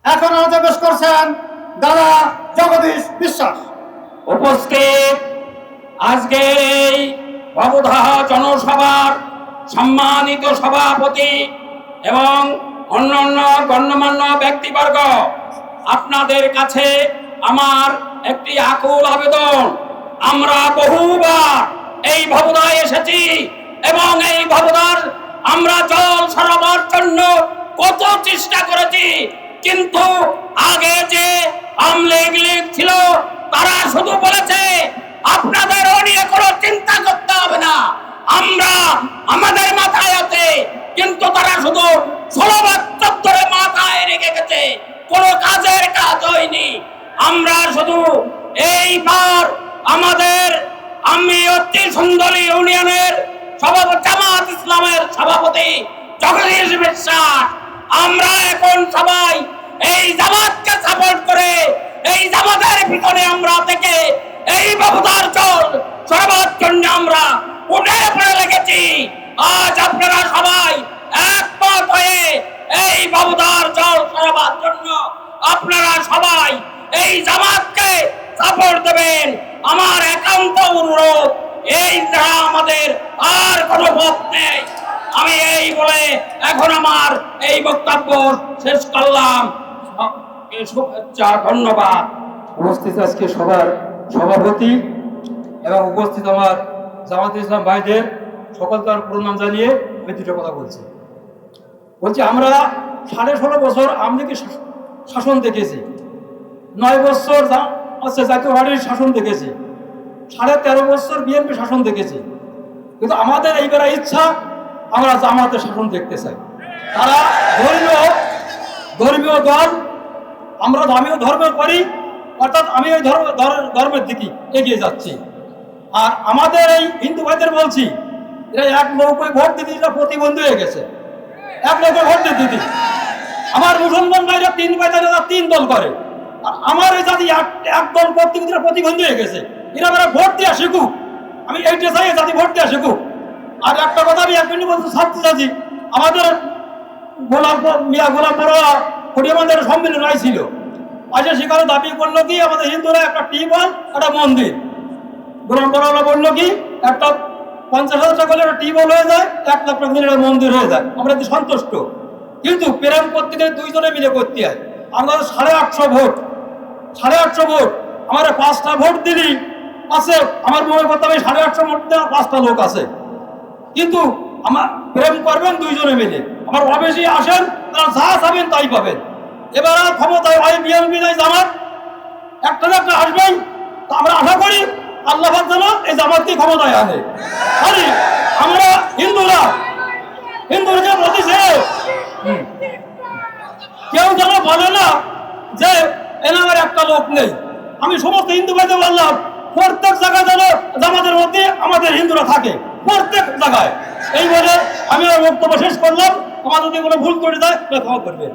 এখন আমাদের পেশ করছেন দাদা জগদীশ বিশ্বাস। উপস্থিত আজকের এই ভবধাহ জনসভার সম্মানিত সভাপতি এবং অন্যান্য গণ্যমান্য ব্যক্তিবর্গ, আপনাদের কাছে আমার একটি আকুল আবেদন। আমরা বহুবার এই ভবধায় এসেছি এবং এই ভবধার আমরা জল সরাবার জন্য কত চেষ্টা করেছি, কিন্তু আগে যে আমলিগ লীগ ছিল তারা শুধু বলেছে আপনাদের ও নিয়ে কোনো চিন্তা করতে হবে না, আমরা আমাদের মাথায় আছে, কিন্তু তারা শুধু 16 বছর ধরে মাথায় রেখে গেছে, কোনো কাজের কাজ হয়নি। আমরা শুধু এইবার আমাদের আমি অতি সুন্দরী ইউনিয়নের সভাপতি জামাত ইসলামের সভাপতি জগদীশ বিশ্বাস, আমরা এখন সবাই এই জামাতকে সাপোর্ট করে এই জামাতের পিছনে আমরা থেকে এই ভবধার জল সরাবার জন্য আমরা উঠে পড়ে লেগেছি। আজ আপনারা সবাই একমত হয়ে এই ভবধার জল সরাবার জন্য আপনারা সবাই এই জামাতকে সাপোর্ট দেবেন। আমার একান্ত অনুরোধ, এই ছাড়া আমাদের আর কোনো পথ নেই। আমি এই বলে এখন আমার এই বক্তব্য শেষ করলাম। শুভেচ্ছা, ধন্যবাদ। উপস্থিত আজকে সবার সভাপতি এবং উপস্থিত আমার জামাত ইসলাম ভাইদের সকলকার প্রণাম জানিয়ে আমি দুটো কথা বলছি। আমরা 16.5 বছর আমলিগের শাসন দেখেছি, 9 বছর জাতীয় পার্টির শাসন দেখেছি, 13.5 বছর বিএনপি শাসন দেখেছি, কিন্তু আমাদের এইবার ইচ্ছা আমরা জামাতের শাসন দেখতে চাই। তারা ধর্মীয় দল, আমিও ধর্ম করি, অর্থাৎ আমি ওই ধর্মের দিকে এগিয়ে যাচ্ছি। আর আমাদের এই হিন্দু ভাইদের বলছি, এরা এক নৌকোয় ভোট দিতে প্রতিবন্ধী হয়ে গেছে, এক নৌকোয় ভোট দিতে। আমার মুসলমান ভাইরা 3 ভাইরা 3 দল করে, আর আমার এই জাতি এক দল করতে প্রতিবন্ধী হয়ে গেছে। এরা ভোট দেওয়া শিখুক, আমি এইটা চাই, জাতি ভোট দেওয়া শিখুক। আর একটা কথা আমি 1 মিনিট বলতে চাচ্ছি, আমাদের গোলাম পড়োয়া ফটিয়ামাদের সম্মেলন ছিল, আজ সেখানে দাবি করলো কি আমাদের হিন্দুরা একটা টিউবওয়েল একটা মন্দির, গোলাম পড়োয়ালা বললো কি একটা 50,000 টাকা করলে একটা টিউবওয়েল হয়ে যায়, 1 লাখ টাকা দিলে একটা মন্দির হয়ে যায়, আমরা কি সন্তুষ্ট? কিন্তু প্রেরণ করতে গেলে 2 জনে মিলে করতে হয়। আমরা 850 ভোট, 850 ভোট, আমার 5টা ভোট দিলি আছে, আমার মনে করতে হবে 850 ভোট দেওয়া 5টা লোক আছে, কিন্তু আমার প্রেম করবেন 2 জনে মিলে। আমার অবেশি আসেন, তারা যা চাবেন তাই পাবেন। এবার ক্ষমতায় হয় বিএনপি নাই জামাত, একটা না একটা আসবেই। তো আমরা আশা করি আল্লাহ যেন এই জামাতকে ক্ষমতায় আনে। আমরা হিন্দুরা বলতেছে কেউ যেন বলে না যে এনার একটা লোক নেই। আমি সমস্ত হিন্দু ভাইদের বললাম, প্রত্যেক জায়গায় যেন জামাতের মধ্যে আমাদের হিন্দুরা থাকে, প্রত্যেক জায়গায়। এই বলে আমি আমার বক্তব্য শেষ করলাম। আমার যদি কোনো ভুল করে দেয় ক্ষমা করবেন।